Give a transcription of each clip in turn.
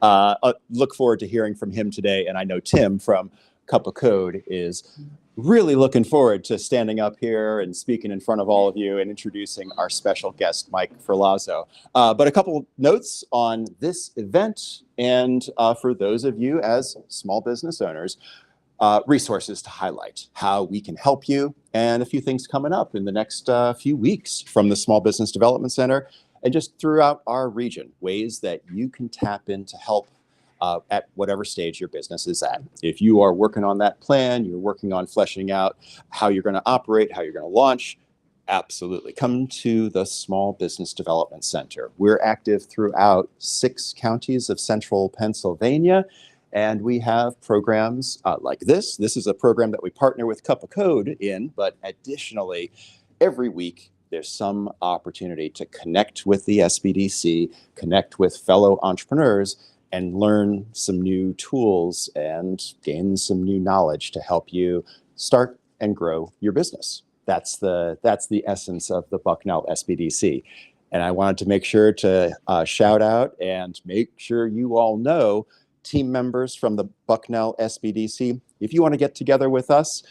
Look forward to hearing from him today. And I know Tim from Cup of Code is really looking forward to standing up here and speaking in front of all of you and introducing our special guest, Mike Ferlazzo. But a couple notes on this event, and for those of you as small business owners, resources to highlight how we can help you, and a few things coming up in the next few weeks from the Small Business Development Center and just throughout our region, ways that you can tap in to help at whatever stage your business is at. If you are working on that plan, you're working on fleshing out how you're going to operate, how you're going to launch, absolutely. Come to the Small Business Development Center. We're active throughout 6 counties of central Pennsylvania, and we have programs like this. This is a program that we partner with Cup of Code in, but additionally, every week, there's some opportunity to connect with the SBDC, connect with fellow entrepreneurs, and learn some new tools and gain some new knowledge to help you start and grow your business. That's the essence of the Bucknell SBDC. And I wanted to make sure to shout out and make sure you all know team members from the Bucknell SBDC. If you want to get together with us,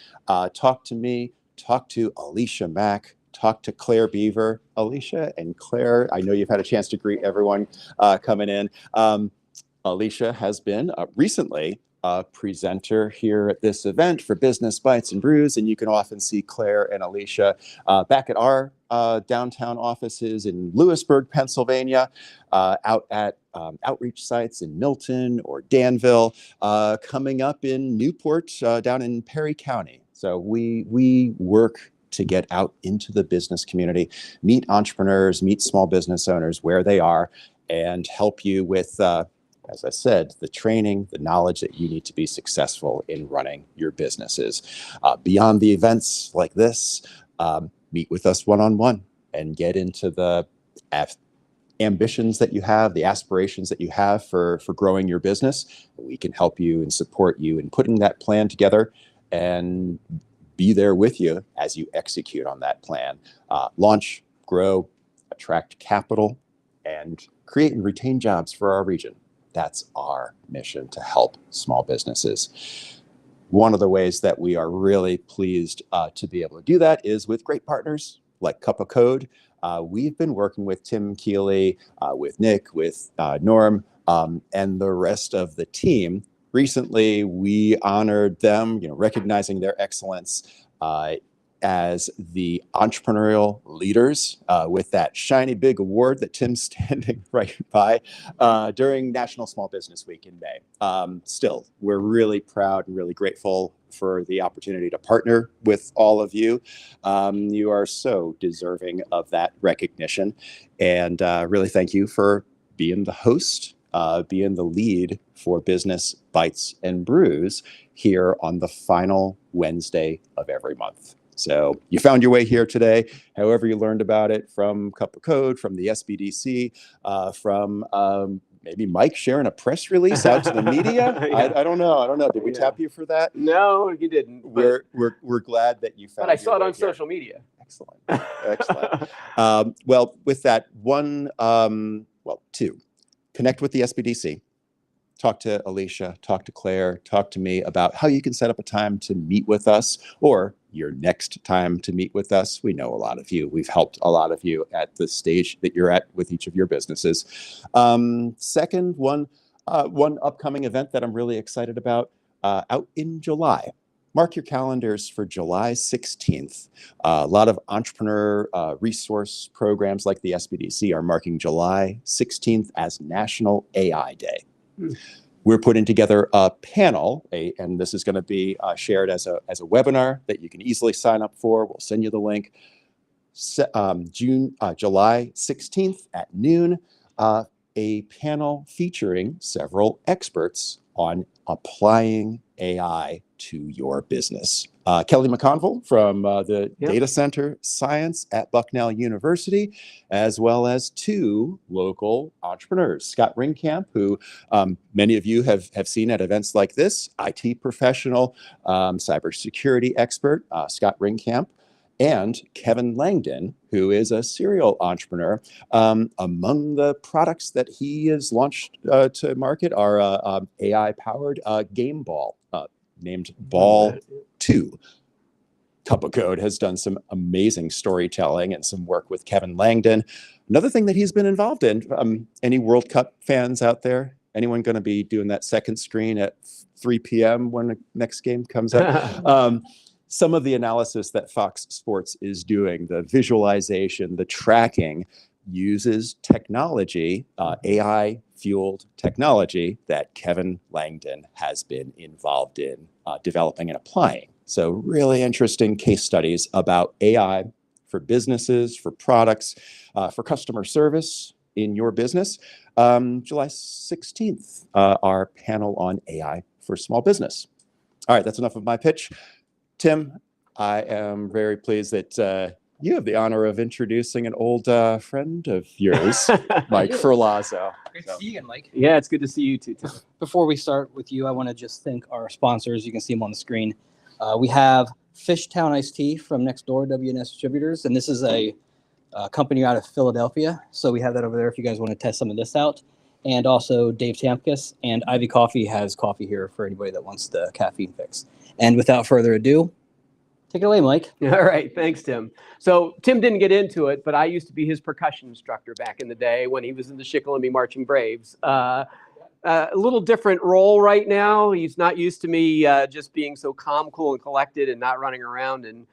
talk to me, talk to Alicia Mack, talk to Claire Beaver. Alicia and Claire, I know you've had a chance to greet everyone coming in. Alicia has been recently a presenter here at this event for Business Bytes and Brews, and you can often see Claire and Alicia back at our downtown offices in Lewisburg, Pennsylvania, out at outreach sites in Milton or Danville, coming up in Newport, down in Perry County. So we work to get out into the business community, meet entrepreneurs, meet small business owners where they are, and help you with as I said, the training, the knowledge that you need to be successful in running your businesses. Beyond the events like this, meet with us one-on-one and get into the ambitions that you have, the aspirations that you have for growing your business. We can help you and support you in putting that plan together and be there with you as you execute on that plan. Launch, grow, attract capital, and create and retain jobs for our region. That's our mission, to help small businesses. One of the ways that we are really pleased to be able to do that is with great partners like Cup of Code. We've been working with Tim Keeley, with Nick, with Norm, and the rest of the team. Recently, we honored them, recognizing their excellence as the entrepreneurial leaders with that shiny big award that Tim's standing right by during National Small Business Week in May. Still, we're really proud and really grateful for the opportunity to partner with all of you. You are so deserving of that recognition, and really thank you for being the host, being the lead for Business Bytes and Brews here on the final Wednesday of every month. So you found your way here today, however you learned about it, from Cup of Code, from the SBDC, from maybe Mike sharing a press release out to the media. Yeah. I don't know. Did we tap you for that? No, you didn't. We're glad that you found. But I saw it on here. Social media. Excellent. Well, with that two, connect with the SBDC. Talk to Alicia, talk to Claire, talk to me about how you can set up a time to meet with us, or your next time to meet with us. We know a lot of you. We've helped a lot of you at the stage that you're at with each of your businesses. Second, one upcoming event that I'm really excited about out in July. Mark your calendars for July 16th. A lot of entrepreneur resource programs like the SBDC are marking July 16th as National AI Day. We're putting together a panel, and this is going to be shared as a webinar that you can easily sign up for. We'll send you the link. July 16th at noon, a panel featuring several experts on applying AI to your business. Kelly McConville from the Data Center Science at Bucknell University, as well as 2 local entrepreneurs. Scott Ringkamp, who many of you have seen at events like this, IT professional, cybersecurity expert, Scott Ringkamp, and Kevin Langdon, who is a serial entrepreneur. Among the products that he has launched to market are AI-powered game ball named Ball 2. Cup of Code has done some amazing storytelling and some work with Kevin Langdon. Another thing that he's been involved in, any World Cup fans out there? Anyone going to be doing that second screen at 3 p.m. when the next game comes up? Some of the analysis that Fox Sports is doing, the visualization, the tracking, uses technology, AI-fueled technology that Kevin Langdon has been involved in developing and applying. So really interesting case studies about AI for businesses, for products, for customer service in your business. July 16th, our panel on AI for small business. All right, that's enough of my pitch. Tim, I am very pleased that you have the honor of introducing an old friend of yours, Mike Ferlazzo. Great to see you again, Mike. Yeah, it's good to see you too, Tim. Before we start with you, I want to just thank our sponsors. You can see them on the screen. We have Fishtown Iced Tea from next door, WNS Distributors, and this is a company out of Philadelphia. So we have that over there if you guys want to test some of this out. And also Dave Tamkus and Ivy Coffee has coffee here for anybody that wants the caffeine fix. And without further ado, take it away, Mike. All right, thanks, Tim. So Tim didn't get into it, but I used to be his percussion instructor back in the day when he was in the Shikellamy Marching Braves. A little different role right now. He's not used to me just being so calm, cool, and collected and not running around and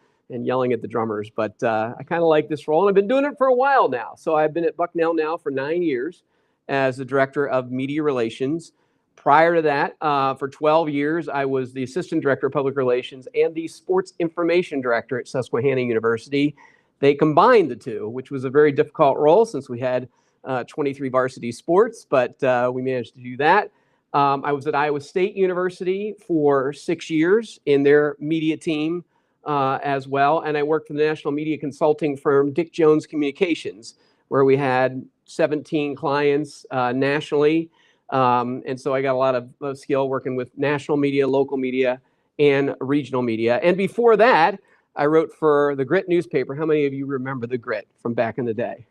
yelling at the drummers. But I kind of like this role, and I've been doing it for a while now. So I've been at Bucknell now for 9 years as the Director of Media Relations. Prior to that, for 12 years, I was the Assistant Director of Public Relations and the Sports Information Director at Susquehanna University. They combined the two, which was a very difficult role since we had 23 varsity sports, but we managed to do that. I was at Iowa State University for 6 years in their media team as well, and I worked for the national media consulting firm Dick Jones Communications, where we had 17 clients nationally. And so I got a lot of skill working with national media, local media, and regional media. And before that, I wrote for the Grit newspaper. How many of you remember the Grit from back in the day?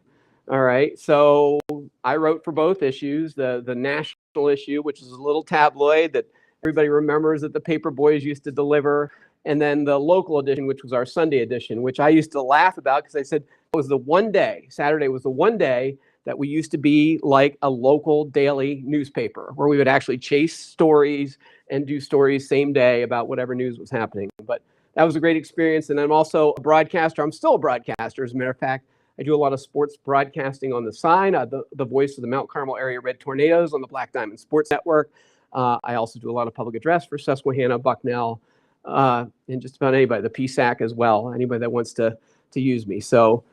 All right. So I wrote for both issues, the national issue, which is a little tabloid that everybody remembers that the paper boys used to deliver. And then the local edition, which was our Sunday edition, which I used to laugh about because I said it was the one day, Saturday was the one day that we used to be like a local daily newspaper where we would actually chase stories and do stories same day about whatever news was happening. But that was a great experience. And I'm also a broadcaster. I'm still a broadcaster. As a matter of fact, I do a lot of sports broadcasting on the side, the voice of the Mount Carmel area Red Tornadoes on the Black Diamond Sports Network. I also do a lot of public address for Susquehanna, Bucknell, and just about anybody, the PSAC as well, anybody that wants to use me. So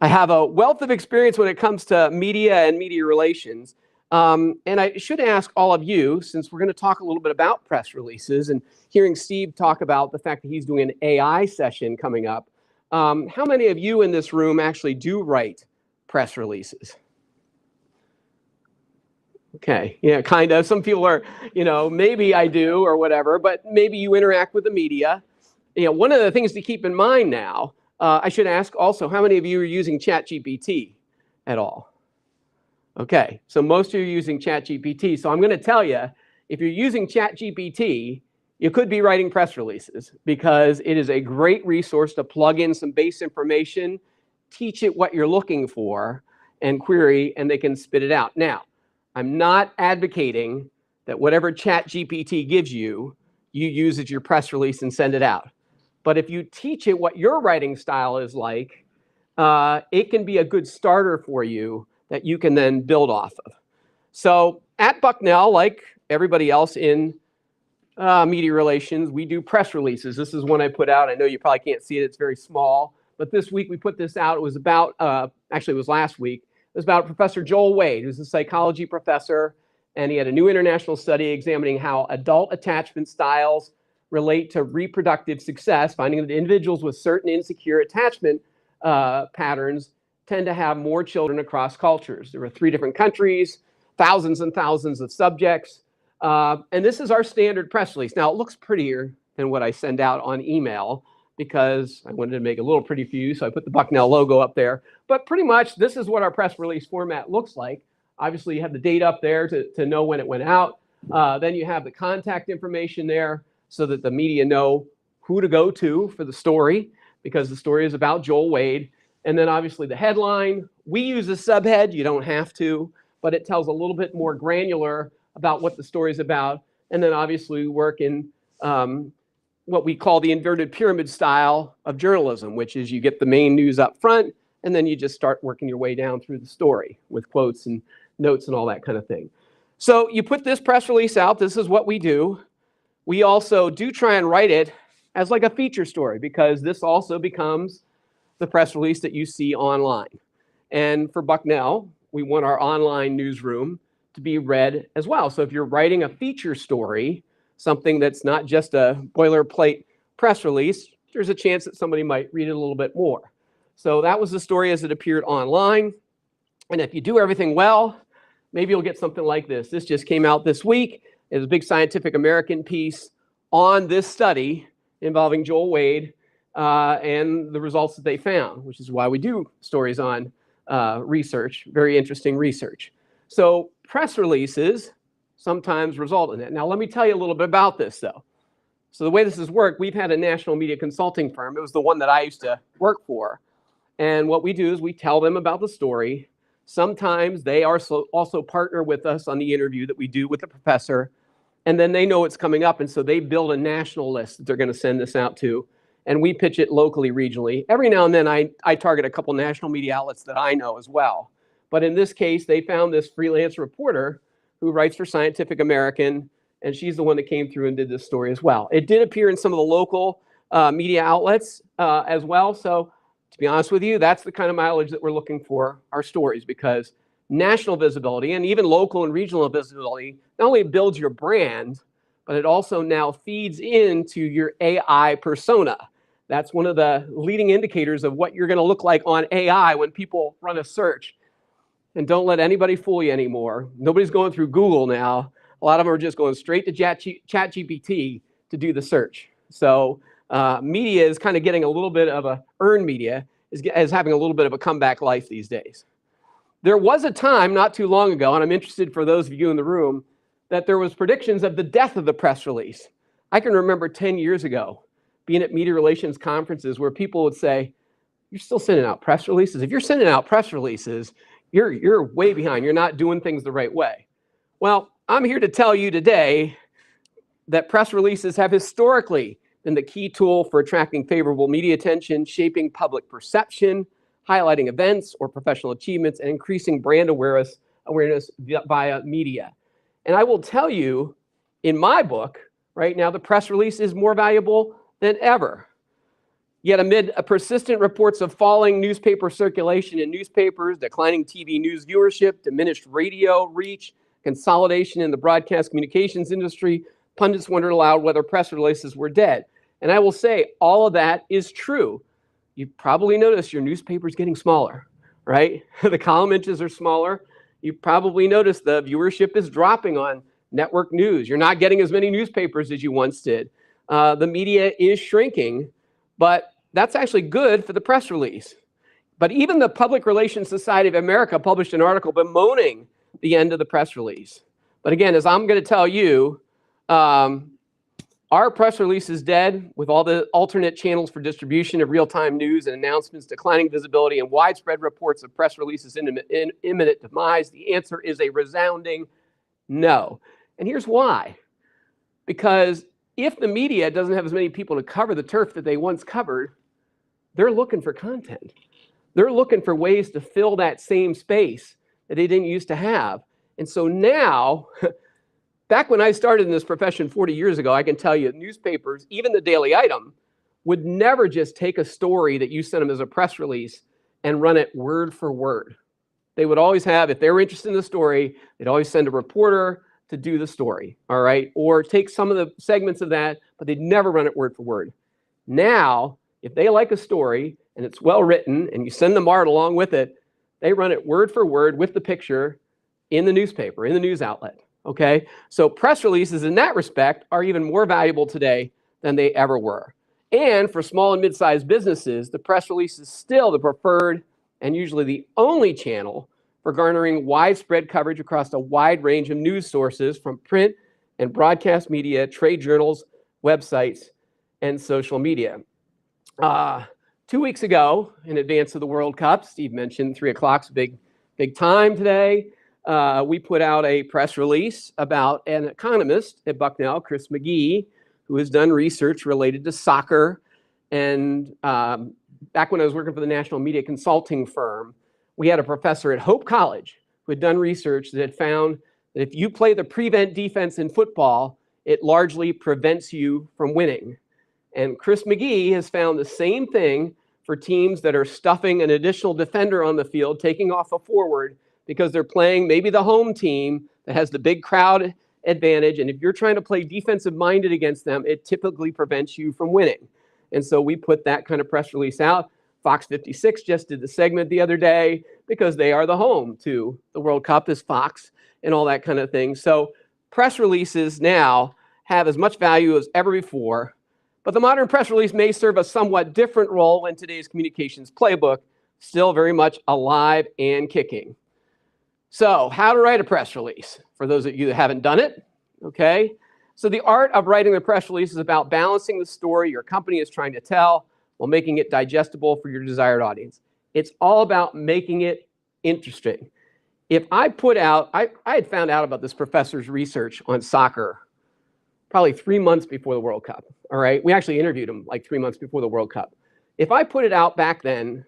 I have a wealth of experience when it comes to media and media relations. And I should ask all of you, since we're going to talk a little bit about press releases and hearing Steve talk about the fact that he's doing an AI session coming up, how many of you in this room actually do write press releases? Okay, yeah, kind of. Some people are, maybe I do or whatever, but maybe you interact with the media. One of the things to keep in mind now, I should ask also, how many of you are using ChatGPT at all? Okay, so most of you are using ChatGPT. So I'm going to tell you, if you're using ChatGPT, you could be writing press releases because it is a great resource to plug in some base information, teach it what you're looking for, and query, and they can spit it out. Now, I'm not advocating that whatever ChatGPT gives you, you use as your press release and send it out. But if you teach it what your writing style is like, it can be a good starter for you that you can then build off of. So at Bucknell, like everybody else in media relations, we do press releases. This is one I put out. I know you probably can't see it. It's very small. But this week we put this out. It was about, actually it was last week. It was about Professor Joel Wade, who's a psychology professor. And he had a new international study examining how adult attachment styles relate to reproductive success, finding that individuals with certain insecure attachment patterns tend to have more children across cultures. There were 3 different countries, thousands and thousands of subjects. And this is our standard press release. Now, it looks prettier than what I send out on email, because I wanted to make it a little pretty for you, so I put the Bucknell logo up there. But pretty much, this is what our press release format looks like. Obviously, you have the date up there to know when it went out. Then you have the contact information there so that the media know who to go to for the story, because the story is about Joel Wade. And then obviously the headline. We use a subhead. You don't have to, but it tells a little bit more granular about what the story is about. And then obviously we work in what we call the inverted pyramid style of journalism, which is you get the main news up front, and then you just start working your way down through the story with quotes and notes and all that kind of thing. So you put this press release out. This is what we do. We also do try and write it as like a feature story, because this also becomes the press release that you see online. And for Bucknell, we want our online newsroom to be read as well. So if you're writing a feature story, something that's not just a boilerplate press release, there's a chance that somebody might read it a little bit more. So that was the story as it appeared online. And if you do everything well, maybe you'll get something like this. This just came out this week. It was a big Scientific American piece on this study involving Joel Wade and the results that they found, which is why we do stories on research, very interesting research. So press releases sometimes result in it. Now, let me tell you a little bit about this, though. So the way this has worked, we've had a national media consulting firm. It was the one that I used to work for. And what we do is we tell them about the story. Sometimes they also partner with us on the interview that we do with the professor. And then they know what's coming up. And so they build a national list that they're going to send this out to. And we pitch it locally, regionally. Every now and then I target a couple national media outlets that I know as well. But in this case, they found this freelance reporter who writes for Scientific American, and she's the one that came through and did this story as well. It did appear in some of the local media outlets as well. So to be honest with you, that's the kind of mileage that we're looking for our stories, because national visibility and even local and regional visibility not only builds your brand, but it also now feeds into your AI persona. That's one of the leading indicators of what you're going to look like on AI when people run a search. And don't let anybody fool you anymore. Nobody's going through Google now. A lot of them are just going straight to ChatGPT to do the search. So media is kind of getting a little bit of earned media is having a little bit of a comeback life these days. There was a time not too long ago, and I'm interested for those of you in the room, that there was predictions of the death of the press release. I can remember 10 years ago being at media relations conferences where people would say, you're still sending out press releases? If you're sending out press releases, you're way behind. You're not doing things the right way. Well, I'm here to tell you today that press releases have historically been the key tool for attracting favorable media attention, shaping public perception, highlighting events or professional achievements, and increasing brand awareness via media. And I will tell you, in my book, right now, the press release is more valuable than ever. Yet amid persistent reports of falling newspaper circulation in newspapers, declining TV news viewership, diminished radio reach, consolidation in the broadcast communications industry, pundits wondered aloud whether press releases were dead. And I will say all of that is true. You've probably noticed your newspaper's getting smaller, right? The column inches are smaller. You probably noticed the viewership is dropping on network news. You're not getting as many newspapers as you once did. The media is shrinking, but that's actually good for the press release. But even the Public Relations Society of America published an article bemoaning the end of the press release. But again, as I'm going to tell you, our press release is dead with all the alternate channels for distribution of real-time news and announcements, declining visibility, and widespread reports of press releases in imminent demise. The answer is a resounding no. And here's why. Because if the media doesn't have as many people to cover the turf that they once covered, they're looking for content. They're looking for ways to fill that same space that they didn't used to have. And so now, back when I started in this profession 40 years ago, I can tell you newspapers, even the Daily Item, would never just take a story that you sent them as a press release and run it word for word. They would always have, if they were interested in the story, they'd always send a reporter to do the story, all right? Or take some of the segments of that, but they'd never run it word for word. Now, if they like a story and it's well written and you send them art along with it, they run it word for word with the picture in the newspaper, in the news outlet, okay? So press releases in that respect are even more valuable today than they ever were. And for small and mid-sized businesses, the press release is still the preferred and usually the only channel for garnering widespread coverage across a wide range of news sources from print and broadcast media, trade journals, websites, and social media. 2 weeks ago, in advance of the World Cup, Steve mentioned 3 o'clock's big time today. We put out a press release about an economist at Bucknell, Chris McGee, who has done research related to soccer. And back when I was working for the National Media Consulting firm, we had a professor at Hope College who had done research that had found that if you play the prevent defense in football, it largely prevents you from winning. And Chris McGee has found the same thing for teams that are stuffing an additional defender on the field, taking off a forward because they're playing maybe the home team that has the big crowd advantage. And if you're trying to play defensive minded against them, it typically prevents you from winning. And so we put that kind of press release out. Fox 56 just did the segment the other day because they are the home to the World Cup as Fox and all that kind of thing. So press releases now have as much value as ever before, but the modern press release may serve a somewhat different role in today's communications playbook, still very much alive and kicking. So how to write a press release, for those of you that haven't done it, okay? So the art of writing a press release is about balancing the story your company is trying to tell while making it digestible for your desired audience. It's all about making it interesting. If I put out, I had found out about this professor's research on soccer probably 3 months before the World Cup, all right? We actually interviewed him like 3 months before the World Cup. If I put it out back then,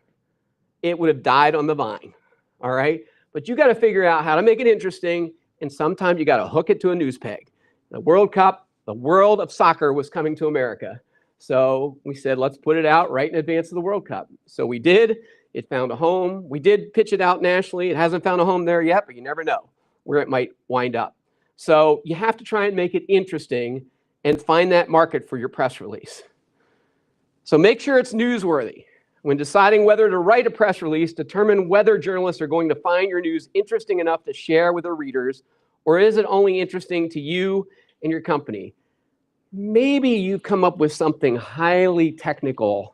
it would have died on the vine, all right? But you got to figure out how to make it interesting, and sometimes you got to hook it to a news peg. The World Cup, the world of soccer was coming to America. So we said, let's put it out right in advance of the World Cup. So we did. It found a home. We did pitch it out nationally. It hasn't found a home there yet, but you never know where it might wind up. So you have to try and make it interesting and find that market for your press release. So make sure it's newsworthy. When deciding whether to write a press release, determine whether journalists are going to find your news interesting enough to share with their readers, or is it only interesting to you and your company? Maybe you've come up with something highly technical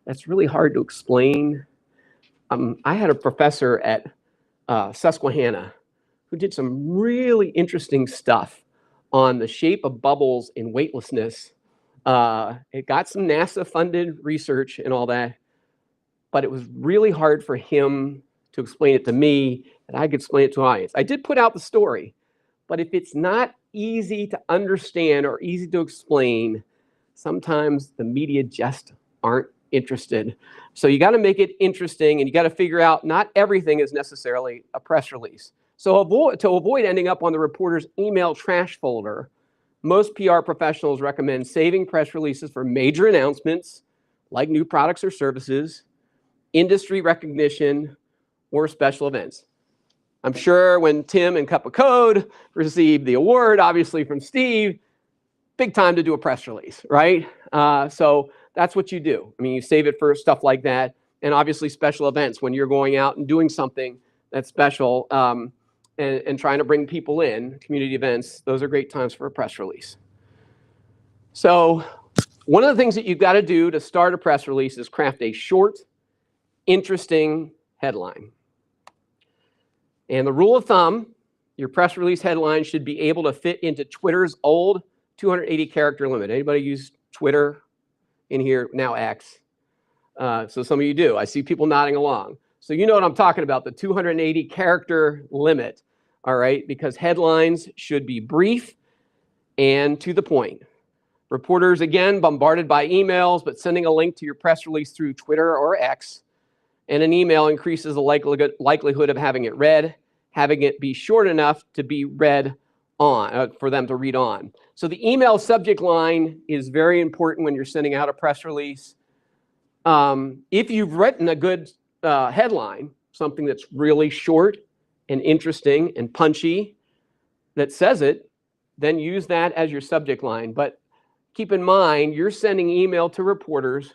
that's really hard to explain. I had a professor at Susquehanna who did some really interesting stuff on the shape of bubbles in weightlessness. It got some NASA-funded research and all that, but it was really hard for him to explain it to me, and I could explain it to an audience. I did put out the story, but if it's not easy to understand or easy to explain, sometimes the media just aren't interested. So you got to make it interesting, and you got to figure out not everything is necessarily a press release. So to avoid ending up on the reporter's email trash folder, most PR professionals recommend saving press releases for major announcements like new products or services, industry recognition, or special events. I'm sure when Tim and Cup of Code received the award, obviously from Steve, big time to do a press release, right? So that's what you do. I mean, you save it for stuff like that, and obviously special events when you're going out and doing something that's special and trying to bring people in, community events, those are great times for a press release. So one of the things that you've got to do to start a press release is craft a short, interesting headline. And the rule of thumb, your press release headline should be able to fit into Twitter's old 280 character limit. Anybody use Twitter in here? Now X. So some of you do. I see people nodding along. So you know what I'm talking about, the 280 character limit, all right? Because headlines should be brief and to the point. Reporters, again, bombarded by emails, but sending a link to your press release through Twitter or X, and an email increases the likelihood of having it read, having it be short enough to be read on, for them to read on. So the email subject line is very important when you're sending out a press release. If you've written a good headline, something that's really short and interesting and punchy that says it, then use that as your subject line. But keep in mind, you're sending email to reporters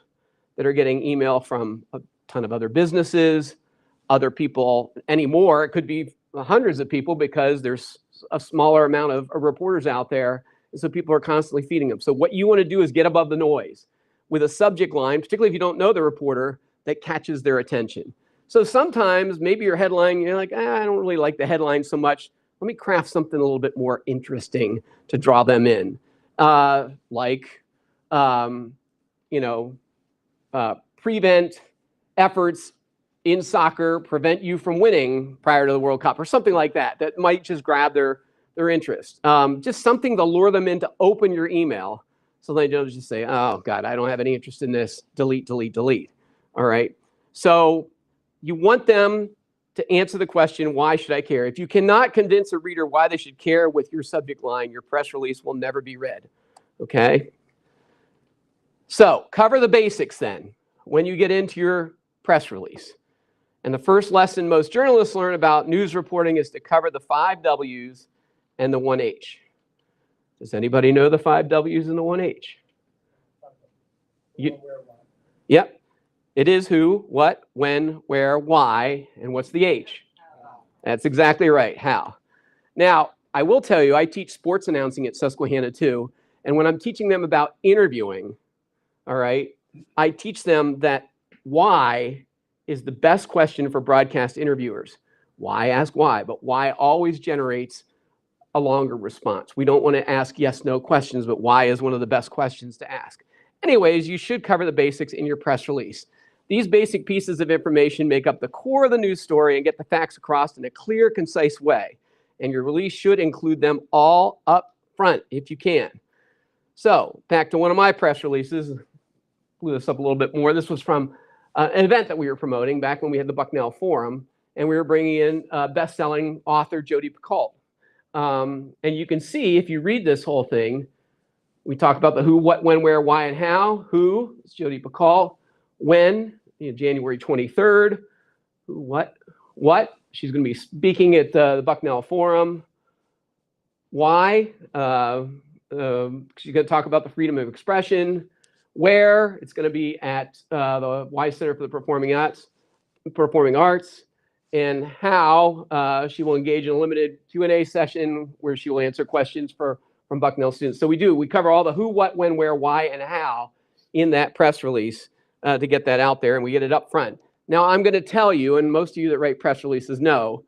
that are getting email from a ton of other businesses, other people anymore. It could be hundreds of people because there's a smaller amount of reporters out there. And so people are constantly feeding them. So what you want to do is get above the noise. with a subject line, particularly if you don't know the reporter, that catches their attention. So sometimes maybe your headline, you're like, I don't really like the headline so much. Let me craft something a little bit more interesting to draw them in. Prevent efforts in soccer prevent you from winning prior to the World Cup, or something like that. That might just grab their interest. Just something to lure them in to open your email, so they don't just say, "Oh God, I don't have any interest in this." Delete, delete, delete. All right. So you want them to answer the question, "Why should I care?" If you cannot convince a reader why they should care with your subject line, your press release will never be read. Okay. So cover the basics then when you get into your press release. And the first lesson most journalists learn about news reporting is to cover the 5 W's and the 1 H. Does anybody know the 5 W's and the 1 H? Yep. It is who, what, when, where, why, and what's the H? That's exactly right, how. Now, I will tell you, I teach sports announcing at Susquehanna too, and when I'm teaching them about interviewing, all right, I teach them that why is the best question for broadcast interviewers. Why ask why, but why always generates a longer response. We don't want to ask yes, no questions, but why is one of the best questions to ask. Anyways, you should cover the basics in your press release. These basic pieces of information make up the core of the news story and get the facts across in a clear, concise way. And your release should include them all up front if you can. So back to one of my press releases. Blew this up a little bit more. This was from an event that we were promoting back when we had the Bucknell Forum, and we were bringing in best-selling author Jodi Picoult. And you can see, if you read this whole thing, we talk about the who, what, when, where, why, and how. Who is Jodi Picoult. When, January 23rd. Who, what. She's going to be speaking at the Bucknell Forum. Why? She's going to talk about the freedom of expression. Where? It's going to be at the Wise Center for the Performing Arts. And how she will engage in a limited Q&A session where she will answer questions from Bucknell students. So we cover all the who, what, when, where, why, and how in that press release to get that out there, and we get it up front. Now, I'm going to tell you, and most of you that write press releases know,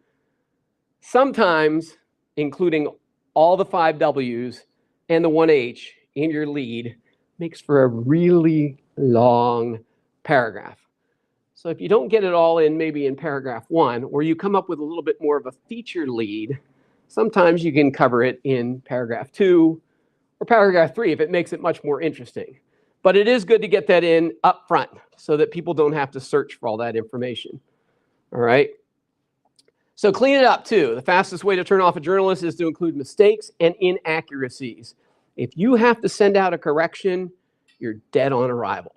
sometimes including all the 5 W's and the 1 H in your lead makes for a really long paragraph. So if you don't get it all in maybe in paragraph 1, or you come up with a little bit more of a feature lead, sometimes you can cover it in paragraph 2 or paragraph 3 if it makes it much more interesting. But it is good to get that in up front so that people don't have to search for all that information. All right. So clean it up too. The fastest way to turn off a journalist is to include mistakes and inaccuracies. If you have to send out a correction, you're dead on arrival.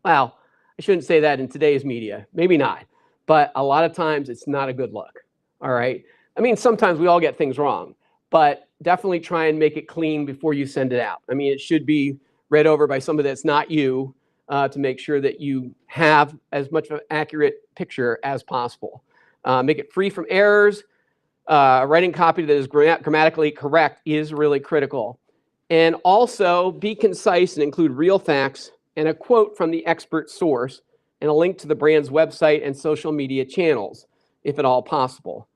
Well, I shouldn't say that in today's media. Maybe not. But a lot of times it's not a good look. All right. I mean, sometimes we all get things wrong, but definitely try and make it clean before you send it out. I mean, it should be read over by somebody that's not you to make sure that you have as much of an accurate picture as possible. Make it free from errors. Writing copy that is grammatically correct is really critical. And also be concise and include real facts and a quote from the expert source and a link to the brand's website and social media channels, if at all possible.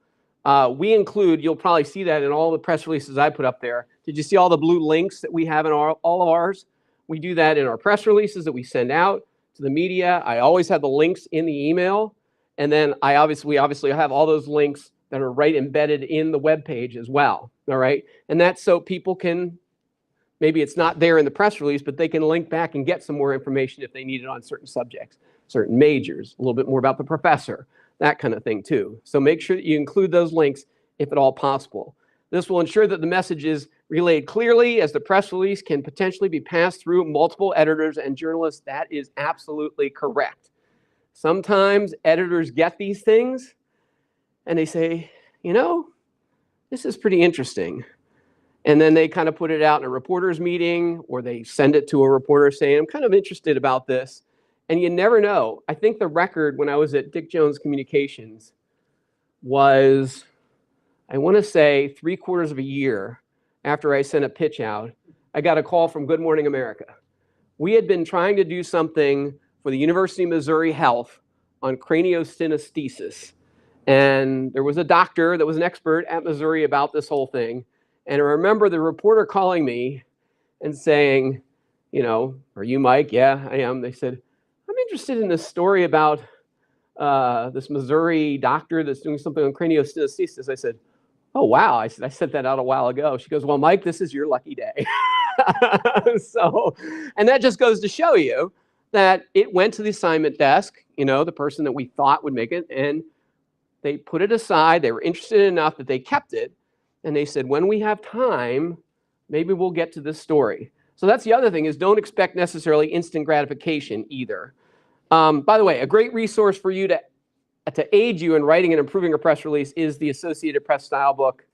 We include, you'll probably see that in all the press releases I put up there. Did you see all the blue links that we have in all of ours? We do that in our press releases that we send out to the media. I always have the links in the email. And then we obviously have all those links that are right embedded in the web page as well. All right. And that's so people can, maybe it's not there in the press release, but they can link back and get some more information if they need it on certain subjects, certain majors, a little bit more about the professor, that kind of thing too. So make sure that you include those links if at all possible. This will ensure that the message is relayed clearly, as the press release can potentially be passed through multiple editors and journalists. That is absolutely correct. Sometimes editors get these things and they say, this is pretty interesting. And then they kind of put it out in a reporter's meeting, or they send it to a reporter saying, I'm kind of interested about this. And you never know. I think the record when I was at Dick Jones Communications was, I want to say 3/4 of a year after I sent a pitch out, I got a call from Good Morning America We had been trying to do something for the University of Missouri Health on craniosynesthesis. And there was a doctor that was an expert at Missouri about this whole thing. And I remember the reporter calling me and saying, are you Mike? Yeah, I am. They said, I'm interested in this story about this Missouri doctor that's doing something on craniosynesthesis. I said, oh, wow. I said, I sent that out a while ago. She goes, well, Mike, this is your lucky day. And that just goes to show you that it went to the assignment desk, the person that we thought would make it, and they put it aside. They were interested enough that they kept it. And they said, when we have time, maybe we'll get to this story. So that's the other thing, is don't expect necessarily instant gratification either. By the way, a great resource for you to aid you in writing and improving a press release is the Associated Press style book.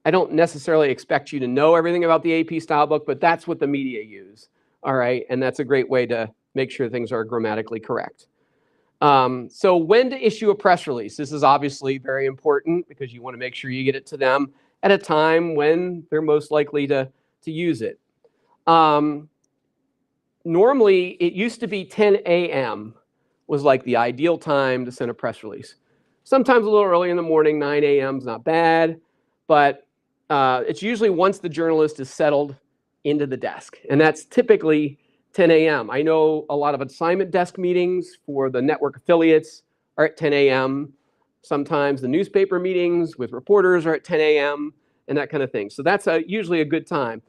I don't necessarily expect you to know everything about the AP style book, but that's what the media use. All right. And that's a great way to make sure things are grammatically correct. So when to issue a press release? This is obviously very important because you want to make sure you get it to them at a time when they're most likely to use it. Normally, it used to be 10 a.m. was like the ideal time to send a press release. Sometimes a little early in the morning, 9 a.m. is not bad, but it's usually once the journalist is settled into the desk, and that's typically 10 a.m. I know a lot of assignment desk meetings for the network affiliates are at 10 a.m. Sometimes the newspaper meetings with reporters are at 10 a.m. and that kind of thing. So that's usually a good time.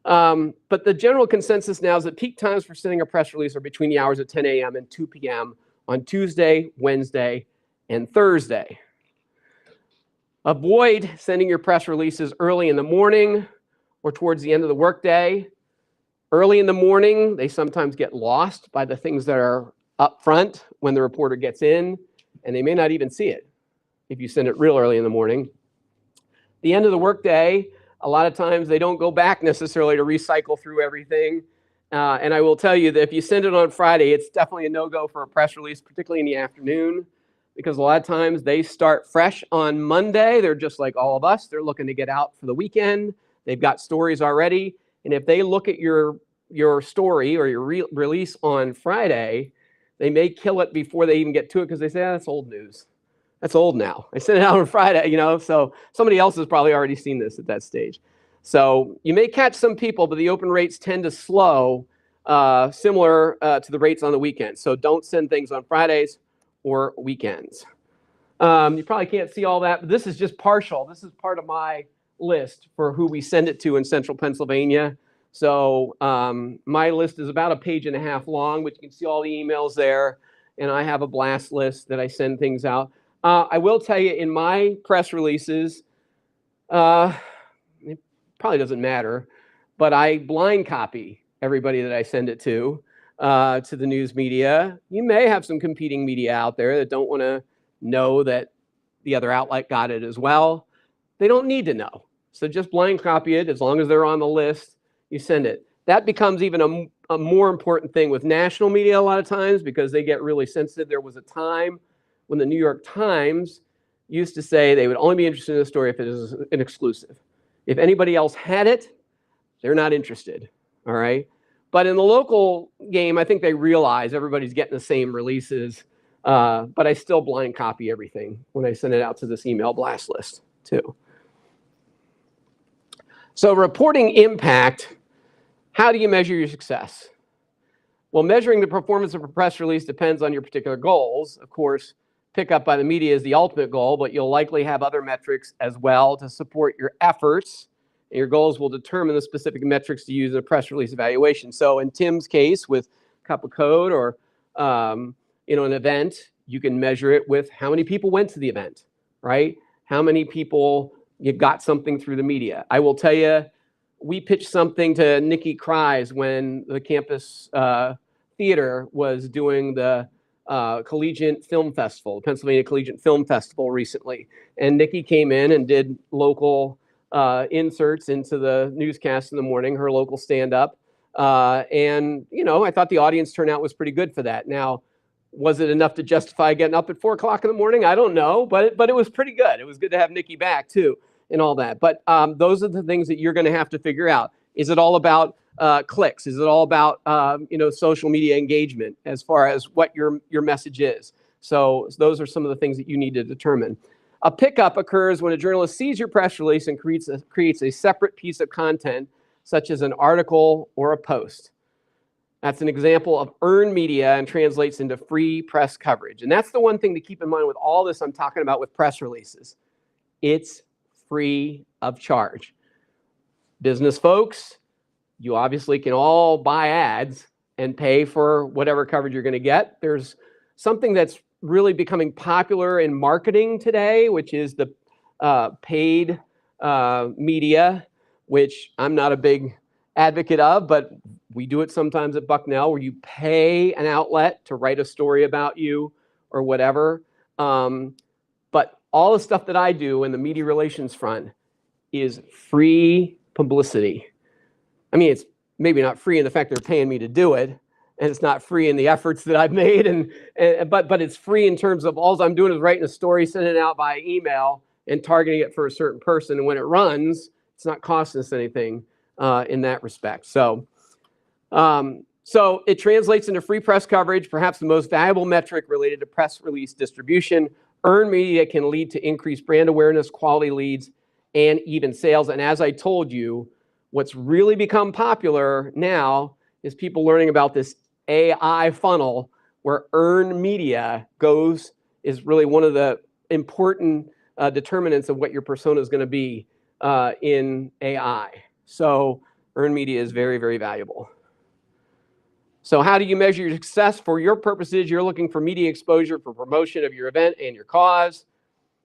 But the general consensus now is that peak times for sending a press release are between the hours of 10 a.m. and 2 p.m. on Tuesday, Wednesday, and Thursday. Avoid sending your press releases early in the morning or towards the end of the workday. Early in the morning, they sometimes get lost by the things that are up front when the reporter gets in, and they may not even see it if you send it real early in the morning. The end of the workday, a lot of times they don't go back necessarily to recycle through everything. And I will tell you that if you send it on Friday, it's definitely a no-go for a press release, particularly in the afternoon, because a lot of times they start fresh on Monday. They're just like all of us. They're looking to get out for the weekend. They've got stories already. And if they look at your story or your release on Friday, they may kill it before they even get to it because they say, that's old news. That's old now. I sent it out on Friday, so somebody else has probably already seen this at that stage. So you may catch some people, but the open rates tend to slow similar to the rates on the weekends. So don't send things on Fridays or weekends. You probably can't see all that, but this is just partial. This is part of my list for who we send it to in central Pennsylvania. So my list is about 1.5 pages long, but you can see all the emails there. And I have a blast list that I send things out. I will tell you, in my press releases, it probably doesn't matter, but I blind copy everybody that I send it to the news media. You may have some competing media out there that don't want to know that the other outlet got it as well. They don't need to know. So just blind copy it. As long as they're on the list, you send it. That becomes even a more important thing with national media a lot of times because they get really sensitive. There was a time when the New York Times used to say they would only be interested in the story if it is an exclusive. If anybody else had it, they're not interested, all right? But in the local game, I think they realize everybody's getting the same releases, but I still blind copy everything when I send it out to this email blast list too. So reporting impact, how do you measure your success? Well, measuring the performance of a press release depends on your particular goals. Of course, pick up by the media is the ultimate goal, but you'll likely have other metrics as well to support your efforts. And your goals will determine the specific metrics to use in a press release evaluation. So in Tim's case with Cup of Code or an event, you can measure it with how many people went to the event, right? How many people you got something through the media. I will tell you, we pitched something to Nikki Kreis when the campus theater was doing the Collegiate Film Festival, Pennsylvania Collegiate Film Festival recently. And Nikki came in and did local inserts into the newscast in the morning, her local stand-up. And I thought the audience turnout was pretty good for that. Now, was it enough to justify getting up at 4 o'clock in the morning? I don't know, but it was pretty good. It was good to have Nikki back too and all that. But those are the things that you're going to have to figure out. Is it all about clicks? Is it all about social media engagement as far as what your message is? So those are some of the things that you need to determine. A pickup occurs when a journalist sees your press release and creates a separate piece of content, such as an article or a post. That's an example of earned media and translates into free press coverage. And that's the one thing to keep in mind with all this I'm talking about with press releases. It's free of charge. Business folks, you obviously can all buy ads and pay for whatever coverage you're going to get. There's something that's really becoming popular in marketing today, which is the paid media, which I'm not a big advocate of, but we do it sometimes at Bucknell, where you pay an outlet to write a story about you or whatever. But all the stuff that I do in the media relations front is free publicity. I mean, it's maybe not free in the fact they're paying me to do it, and it's not free in the efforts that I've made, but it's free in terms of all I'm doing is writing a story, sending it out by email, and targeting it for a certain person. And when it runs, it's not costing us anything in that respect. So it translates into free press coverage, perhaps the most valuable metric related to press release distribution. Earned media can lead to increased brand awareness, quality leads, and even sales. And as I told you, what's really become popular now is people learning about this AI funnel where earned media is really one of the important determinants of what your persona is going to be in AI. So earned media is very, very valuable. So how do you measure your success? For your purposes, you're looking for media exposure for promotion of your event and your cause,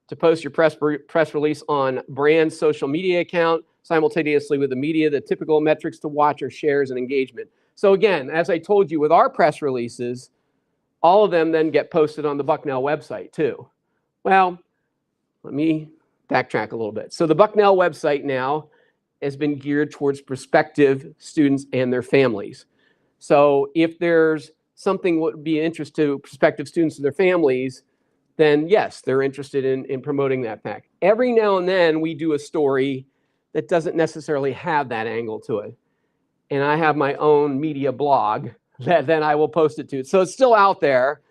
to post your press release on brand social media account simultaneously with the media. The typical metrics to watch are shares and engagement. So again, as I told you with our press releases, all of them then get posted on the Bucknell website too. Well, let me backtrack a little bit. So the Bucknell website now has been geared towards prospective students and their families. So if there's something that would be of interest to prospective students and their families, then yes, they're interested in promoting that fact. Every now and then we do a story that doesn't necessarily have that angle to it. And I have my own media blog that then I will post it to. So it's still out there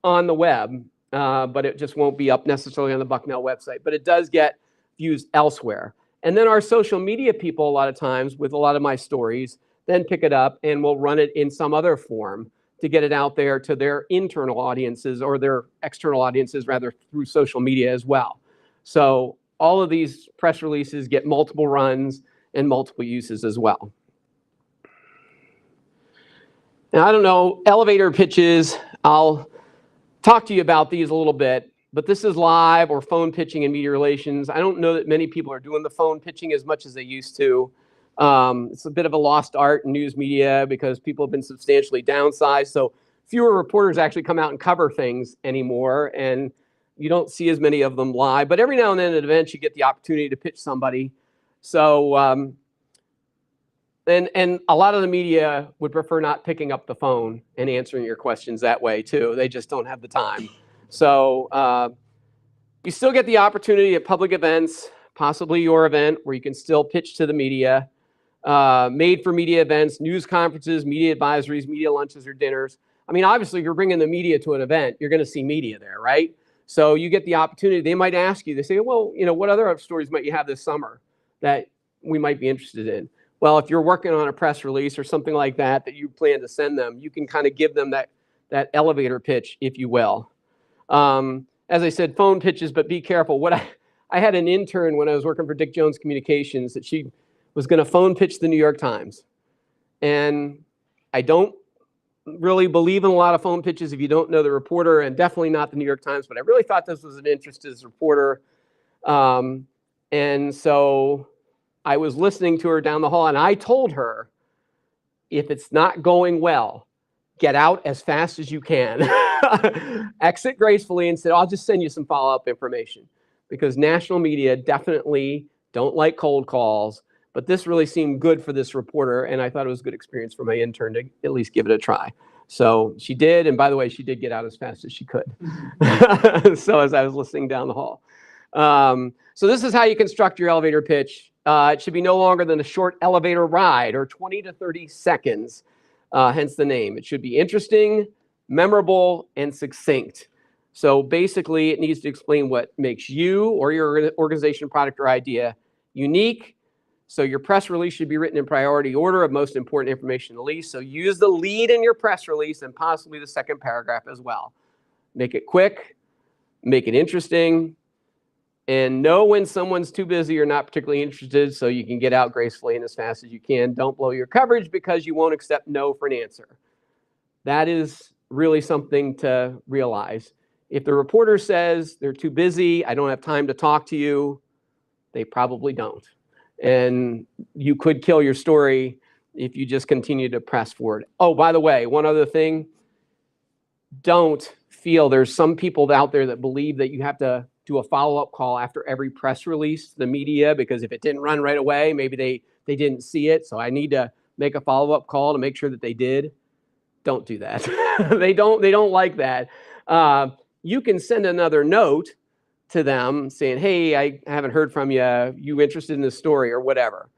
on the web, but it just won't be up necessarily on the Bucknell website. But it does get views elsewhere. And then our social media people, a lot of times, with a lot of my stories, then pick it up and we'll run it in some other form to get it out there to their internal audiences or their external audiences, rather, through social media as well. So all of these press releases get multiple runs and multiple uses as well. Now, I don't know, elevator pitches, I'll talk to you about these a little bit, but this is live or phone pitching in media relations. I don't know that many people are doing the phone pitching as much as they used to. It's a bit of a lost art in news media because people have been substantially downsized. So fewer reporters actually come out and cover things anymore, and you don't see as many of them live. But every now and then at events, you get the opportunity to pitch somebody. So, and a lot of the media would prefer not picking up the phone and answering your questions that way too. They just don't have the time. So you still get the opportunity at public events, possibly your event, where you can still pitch to the media. Made for media events, news conferences, media advisories, media lunches or dinners. I mean, obviously, if you're bringing the media to an event, you're going to see media there, right? So you get the opportunity. They might ask you, they say, well, what other stories might you have this summer that we might be interested in? Well, if you're working on a press release or something like that you plan to send them, you can kind of give them that elevator pitch, if you will. As I said, phone pitches, but be careful. I had an intern when I was working for Dick Jones Communications that she was going to phone pitch the New York Times. And I don't really believe in a lot of phone pitches if you don't know the reporter, and definitely not the New York Times, but I really thought this was an interest as a reporter. And so I was listening to her down the hall, and I told her, if it's not going well, get out as fast as you can. Exit gracefully and said, I'll just send you some follow-up information, because national media definitely don't like cold calls. But this really seemed good for this reporter, and I thought it was a good experience for my intern to at least give it a try. So she did, and by the way, she did get out as fast as she could. So as I was listening down the hall. So this is how you construct your elevator pitch. It should be no longer than a short elevator ride or 20 to 30 seconds, hence the name. It should be interesting, memorable, and succinct. So basically, it needs to explain what makes you or your organization, product, or idea unique. So your press release should be written in priority order of most important information to least. So use the lead in your press release and possibly the second paragraph as well. Make it quick, make it interesting, and know when someone's too busy or not particularly interested so you can get out gracefully and as fast as you can. Don't blow your coverage because you won't accept no for an answer. That is really something to realize. If the reporter says they're too busy, I don't have time to talk to you, they probably don't. And you could kill your story if you just continue to press forward. Oh, by the way, one other thing, don't feel there's some people out there that believe that you have to do a follow-up call after every press release to the media because if it didn't run right away, maybe they didn't see it. So I need to make a follow-up call to make sure that they did. Don't do that. They don't like that. You can send another note to them saying, hey, I haven't heard from you. You interested in this story or whatever.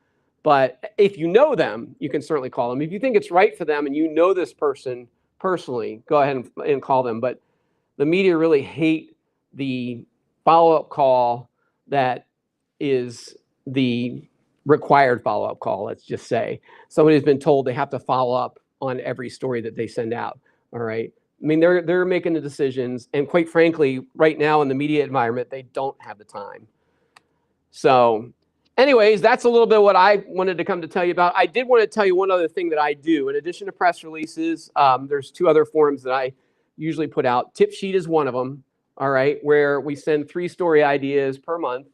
But if you know them, you can certainly call them. If you think it's right for them and you know this person personally, go ahead and call them. But the media really hate the follow-up call that is the required follow-up call, let's just say. Somebody's been told they have to follow up on every story that they send out, all right? I mean, they're making the decisions, and quite frankly, right now in the media environment, they don't have the time. So anyways, that's a little bit what I wanted to come to tell you about. I did want to tell you one other thing that I do. In addition to press releases, there's two other forms that I usually put out. Tip sheet is one of them, all right, where we send 3 story ideas per month.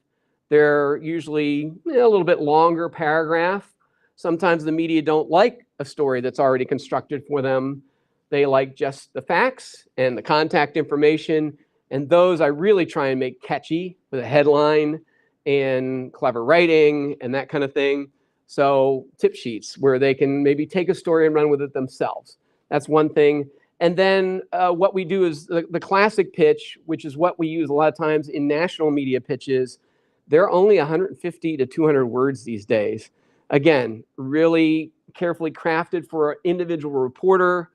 They're usually a little bit longer paragraph. Sometimes the media don't like a story that's already constructed for them. They like just the facts and the contact information. And those I really try and make catchy with a headline and clever writing and that kind of thing. So tip sheets where they can maybe take a story and run with it themselves. That's one thing. And then what we do is the classic pitch, which is what we use a lot of times in national media pitches. They're only 150 to 200 words these days. Again, really carefully crafted for an individual reporter,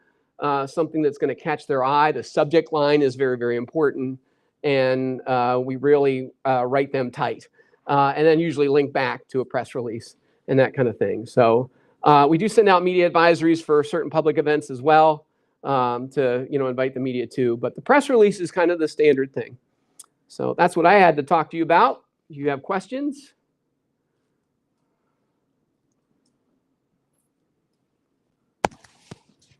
something that's going to catch their eye. The subject line is very, very important. And we really write them tight. And then usually link back to a press release and that kind of thing. So we do send out media advisories for certain public events as well to invite the media to. But the press release is kind of the standard thing. So that's what I had to talk to you about. Do you have questions?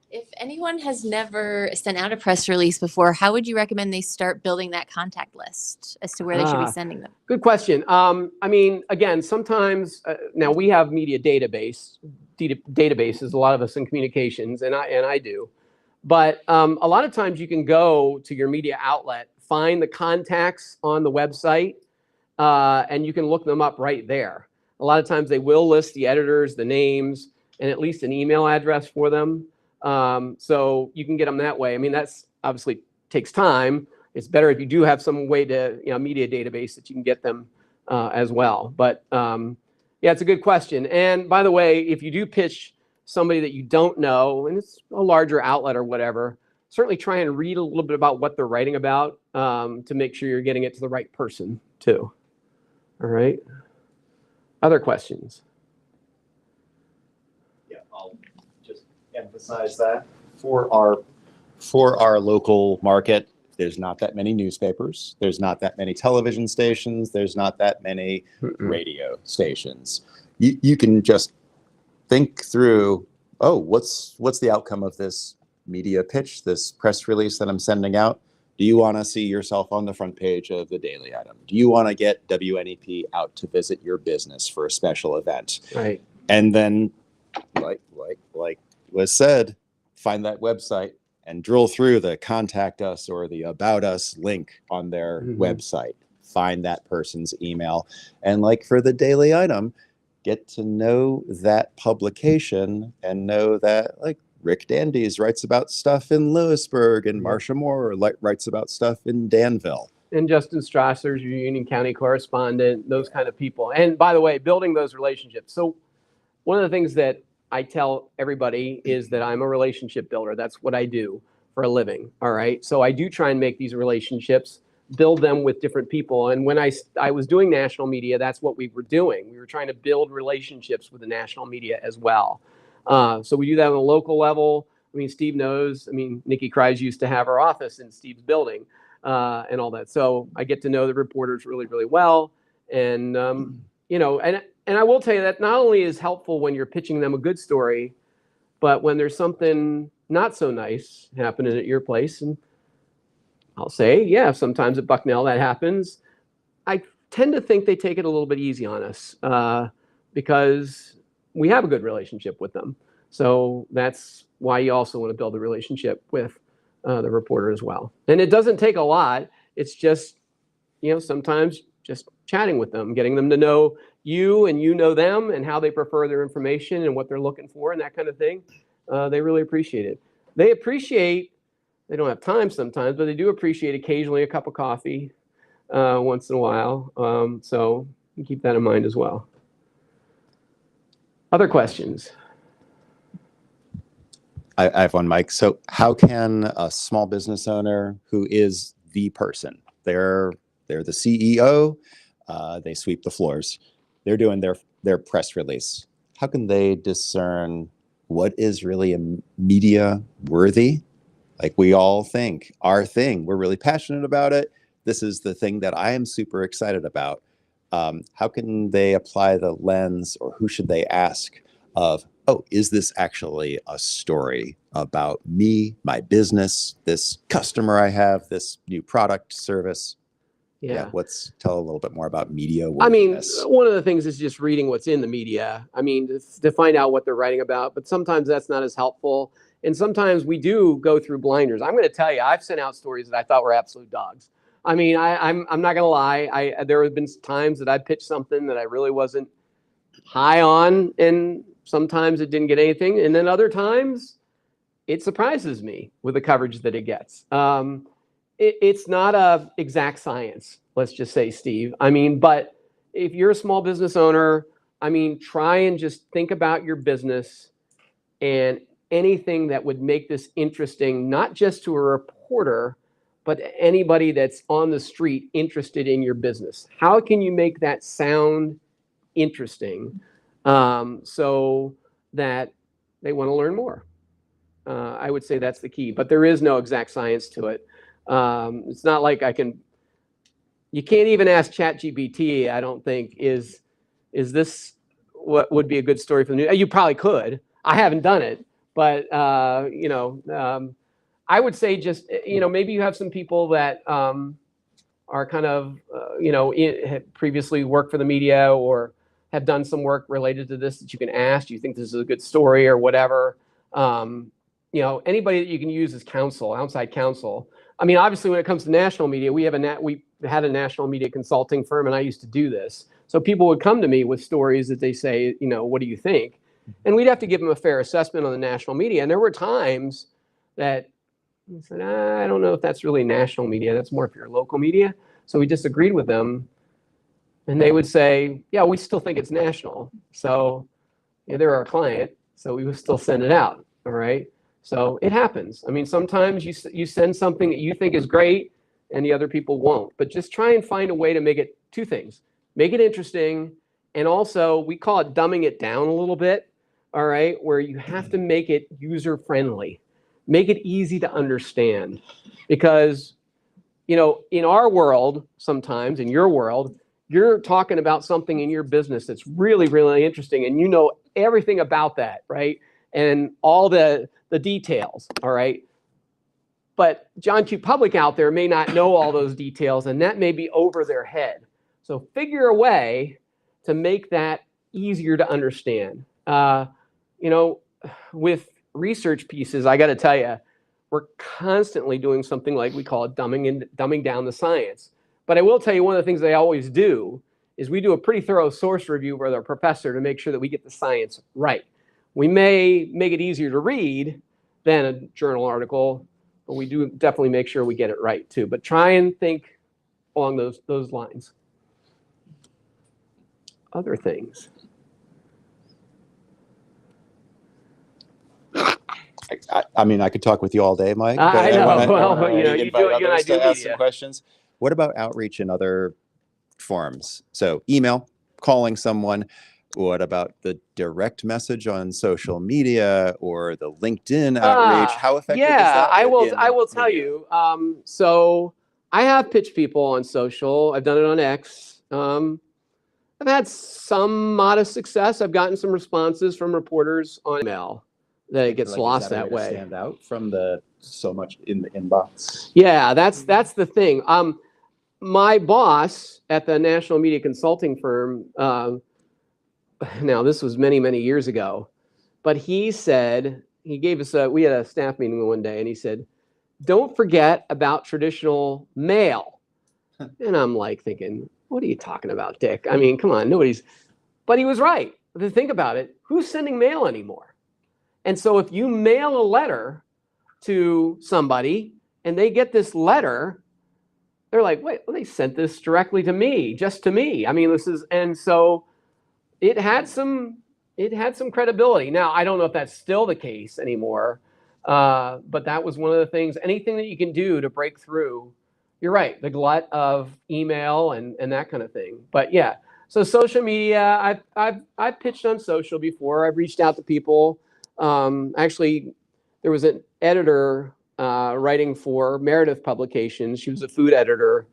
If anyone has never sent out a press release before, how would you recommend they start building that contact list as to where they should be sending them? Good question. I mean, again, sometimes now we have media databases, a lot of us in communications, and I do. But a lot of times you can go to your media outlet, find the contacts on the website, and you can look them up right there. A lot of times they will list the editors, the names, and at least an email address for them. So you can get them that way. I mean, that's obviously takes time. It's better if you do have some way to, media database that you can get them as well. But yeah, it's a good question. And by the way, if you do pitch somebody that you don't know, and it's a larger outlet or whatever, certainly try and read a little bit about what they're writing about to make sure you're getting it to the right person too. All right. Other questions? Yeah, I'll just emphasize that for our local market, there's not that many newspapers, there's not that many television stations, there's not that many radio stations. You can just think through, oh, what's the outcome of this media pitch, this press release that I'm sending out? Do you want to see yourself on the front page of the Daily Item? Do you want to get WNEP out to visit your business for a special event? Right. And then, like was said, find that website and drill through the contact us or the about us link on their website. Find that person's email. And like for the Daily Item, get to know that publication and know that, like, Rick Dandies writes about stuff in Lewisburg and Marsha Moore writes about stuff in Danville. And Justin Strasser's your Union County correspondent, those kind of people. And by the way, building those relationships. So one of the things that I tell everybody is that I'm a relationship builder. That's what I do for a living. All right. So I do try and make these relationships, build them with different people. And when I was doing national media, that's what we were doing. We were trying to build relationships with the national media as well. So we do that on a local level. I mean, Steve knows. I mean, Nikki Kreis used to have her office in Steve's building and all that. So I get to know the reporters really, really well. And, you know, and I will tell you that not only is helpful when you're pitching them a good story, but when there's something not so nice happening at your place, and I'll say, yeah, sometimes at Bucknell that happens, I tend to think they take it a little bit easy on us because we have a good relationship with them. So that's why you also want to build a relationship with the reporter as well. And it doesn't take a lot. It's just, you know, sometimes just chatting with them, getting them to know you and you know them and how they prefer their information and what they're looking for and that kind of thing. They really appreciate it. They don't have time sometimes, but they do appreciate occasionally a cup of coffee once in a while. So you keep that in mind as well. Other questions? I have one, Mike. So how can a small business owner who is the person, they're the CEO, they sweep the floors, they're doing their press release. How can they discern what is really a media worthy? Like we all think our thing, we're really passionate about it. This is the thing that I am super excited about. How can they apply the lens, or who should they ask of, oh, is this actually a story about me, my business, this customer I have, this new product, service? Yeah. Tell a little bit more about media worthiness. I mean, one of the things is just reading what's in the media. I mean, to find out what they're writing about, but sometimes that's not as helpful. And sometimes we do go through blinders. I'm going to tell you, I've sent out stories that I thought were absolute dogs. I mean, I'm not going to lie. There have been times that I pitched something that I really wasn't high on, and sometimes it didn't get anything. And then other times it surprises me with the coverage that it gets. It's not a exact science, let's just say, Steve. I mean, but if you're a small business owner, I mean, try and just think about your business and anything that would make this interesting, not just to a reporter, but anybody that's on the street interested in your business. How can you make that sound interesting so that they want to learn more? I would say that's the key, but there is no exact science to it. It's not like you can't even ask ChatGPT, I don't think, is this what would be a good story for the news? You probably could. I haven't done it, but, you know, I would say just, you know, maybe you have some people that are kind of, you know, have previously worked for the media or have done some work related to this that you can ask. Do you think this is a good story or whatever? You know, anybody that you can use as counsel, outside counsel. I mean, obviously, when it comes to national media, we had a national media consulting firm, and I used to do this. So people would come to me with stories that they say, you know, what do you think? And we'd have to give them a fair assessment on the national media. And there were times that I said, I don't know if that's really national media. That's more if you're local media. So we disagreed with them. And they would say, yeah, we still think it's national. So yeah, they're our client. So we would still send it out. All right. So it happens. I mean, sometimes you send something that you think is great and the other people won't. But just try and find a way to make it two things. Make it interesting. And also, we call it dumbing it down a little bit. All right. Where you have to make it user friendly. Make it easy to understand. Because, you know, in our world, sometimes in your world, you're talking about something in your business that's really, really interesting. And you know everything about that, right? And all the details, all right? But John Q. Public out there may not know all those details, and that may be over their head. So figure a way to make that easier to understand. You know, with research pieces, I got to tell you, we're constantly doing something like we call it dumbing down the science. But I will tell you, one of the things they always do is we do a pretty thorough source review with our professor to make sure that we get the science right. We may make it easier to read than a journal article, but we do definitely make sure we get it right too. But try and think along those lines. Other things. I mean, I could talk with you all day, Mike. I but know. wanna- Well, wanna you know, you invite do- you and I others do to ask some media. questions. What about outreach in other forms? So email, calling someone. What about the direct message on social media or the LinkedIn outreach? How effective is Yeah, that? I will. in I will tell media? you. So I have pitched people on social. I've done it on X. I've had some modest success. I've gotten some responses from reporters on email that it gets Like, is lost a that to way. stand out from the so much in the inbox. Yeah, that's the thing. My boss at the national media consulting firm. Now this was many years ago, but he said he gave us we had a staff meeting one day, and he said, "Don't forget about traditional mail." And I'm like thinking, what are you talking about, Dick? I mean, come on, nobody's. But he was right. To think about it, who's sending mail anymore? And so if you mail a letter to somebody and they get this letter, they're like, wait, well, they sent this directly to me, just to me. I mean, this is, and so it had some credibility. Now, I don't know if that's still the case anymore, but that was one of the things, anything that you can do to break through. You're right, the glut of email and that kind of thing. But yeah, so social media, I've pitched on social before. I've reached out to people. Actually, there was an editor writing for Meredith Publications. She was a food editor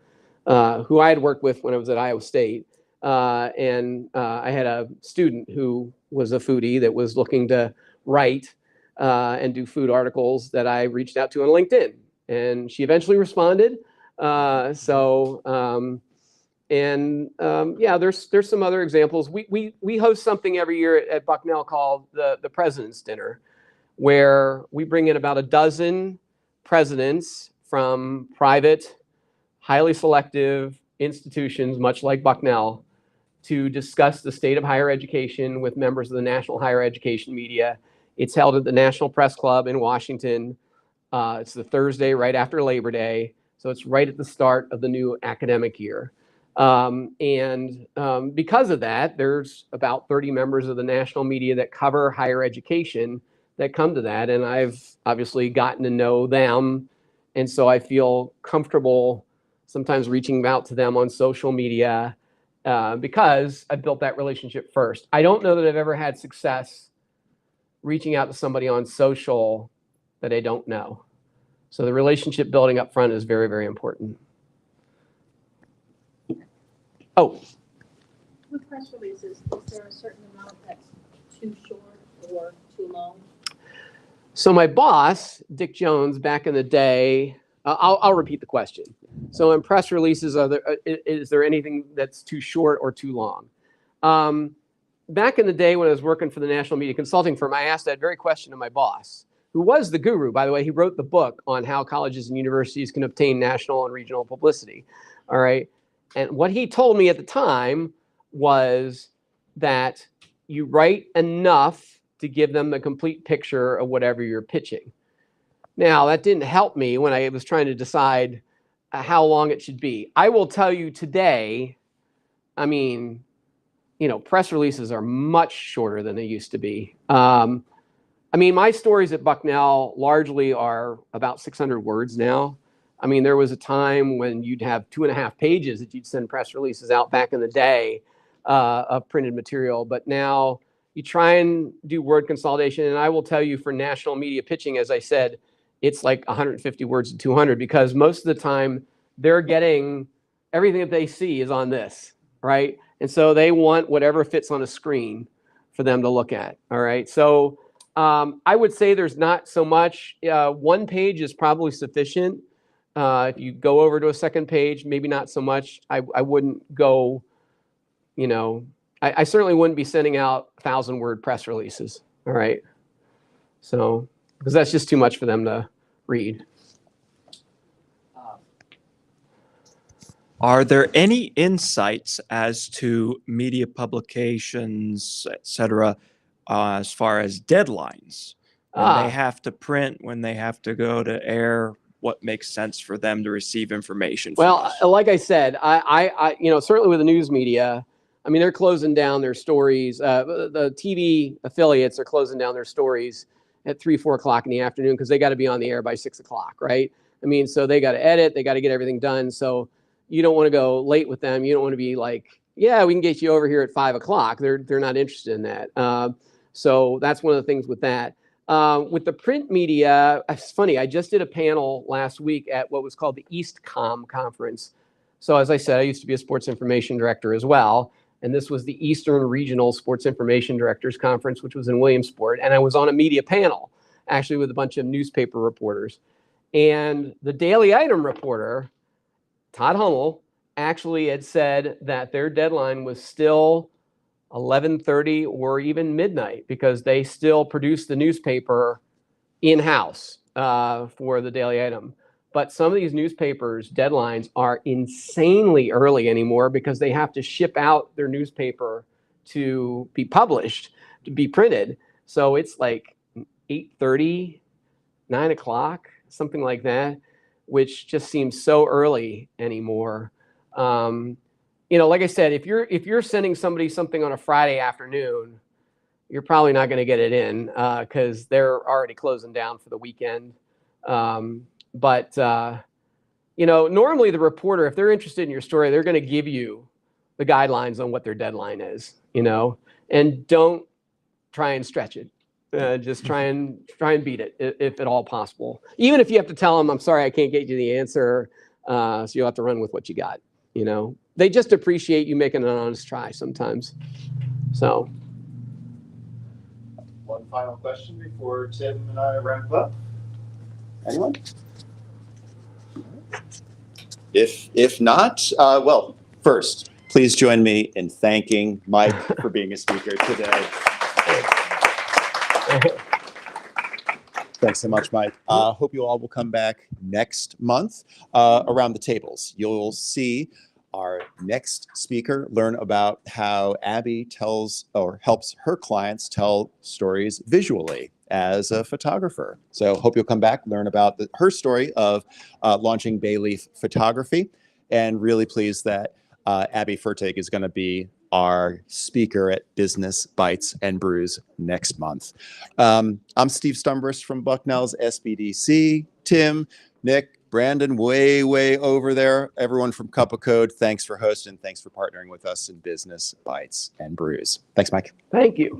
who I had worked with when I was at Iowa State. And I had a student who was a foodie that was looking to write and do food articles that I reached out to on LinkedIn. And she eventually responded. Yeah, there's some other examples. We host something every year at Bucknell called the President's Dinner, where we bring in about a dozen presidents from private, highly selective institutions, much like Bucknell, to discuss the state of higher education with members of the national higher education media. It's held at the National Press Club in Washington. It's the Thursday right after Labor Day. So it's right at the start of the new academic year. Because of that, there's about 30 members of the national media that cover higher education that come to that. And I've obviously gotten to know them. And so I feel comfortable sometimes reaching out to them on social media because I built that relationship first. I don't know that I've ever had success reaching out to somebody on social that I don't know. So the relationship building up front is very, very important. Oh. With press releases, is there a certain amount that's too short or too long? So my boss, Dick Jones, back in the day, I'll repeat the question. So in press releases, is there anything that's too short or too long? Back in the day when I was working for the National Media Consulting Firm, I asked that very question to my boss, who was the guru, by the way. He wrote the book on how colleges and universities can obtain national and regional publicity. All right. And what he told me at the time was that you write enough to give them the complete picture of whatever you're pitching. Now, that didn't help me when I was trying to decide how long it should be. I will tell you today, I mean, press releases are much shorter than they used to be. I mean, my stories at Bucknell largely are about 600 words now. I mean, there was a time when you'd have 2.5 pages that you'd send press releases out back in the day of printed material. But now you try and do word consolidation. And I will tell you, for national media pitching, as I said, it's like 150 words to 200, because most of the time they're getting everything that they see is on this, right? And so they want whatever fits on a screen for them to look at, all right? So I would say there's not so much. 1 page is probably sufficient. If you go over to a second page, maybe not so much. I wouldn't go, I certainly wouldn't be sending out 1,000-word press releases, all right? So, because that's just too much for them to read. Are there any insights as to media publications, et cetera, as far as deadlines? When they have to print, when they have to go to air, what makes sense for them to receive information from Well, us. like I said, I certainly with the news media, I mean, they're closing down their stories. The TV affiliates are closing down their stories at 3, 4 o'clock in the afternoon because they got to be on the air by 6 o'clock, right? I mean, so they got to edit, they got to get everything done. So you don't want to go late with them. You don't want to be like, yeah, we can get you over here at 5 o'clock. They're not interested in that. So that's one of the things with that. With the print media, it's funny. I just did a panel last week at what was called the EastCom conference. So as I said, I used to be a sports information director as well. And this was the Eastern Regional Sports Information Directors Conference, which was in Williamsport. And I was on a media panel, actually, with a bunch of newspaper reporters. And the Daily Item reporter, Todd Hummel, actually had said that their deadline was still 11:30 or even midnight because they still produce the newspaper in-house for the Daily Item. But some of these newspapers' deadlines are insanely early anymore because they have to ship out their newspaper to be published, to be printed. So it's like 8:30, 9 o'clock, something like that, which just seems so early anymore. Like I said, if you're sending somebody something on a Friday afternoon, you're probably not going to get it in because they're already closing down for the weekend. But normally the reporter, if they're interested in your story, they're going to give you the guidelines on what their deadline is, and don't try and stretch it. Just try and beat it if at all possible. Even if you have to tell them, I'm sorry, I can't get you the answer. So you'll have to run with what you got. They just appreciate you making an honest try sometimes. So. One final question before Tim and I wrap up. Anyone? If not, well, first, please join me in thanking Mike for being a speaker today. Thanks so much, Mike. Hope you all will come back next month around the tables. You'll see our next speaker learn about how Abby tells or helps her clients tell stories visually as a photographer. So hope you'll come back, learn about her story of launching Bayleaf Photography, and really pleased that Abby Fertig is going to be our speaker at Business, Bytes, and Brews next month. I'm Steve Stumbris from Bucknell's SBDC. Tim, Nick, Brandon, way over there. Everyone from Cup of Code, thanks for hosting. Thanks for partnering with us in Business, Bytes, and Brews. Thanks, Mike. Thank you.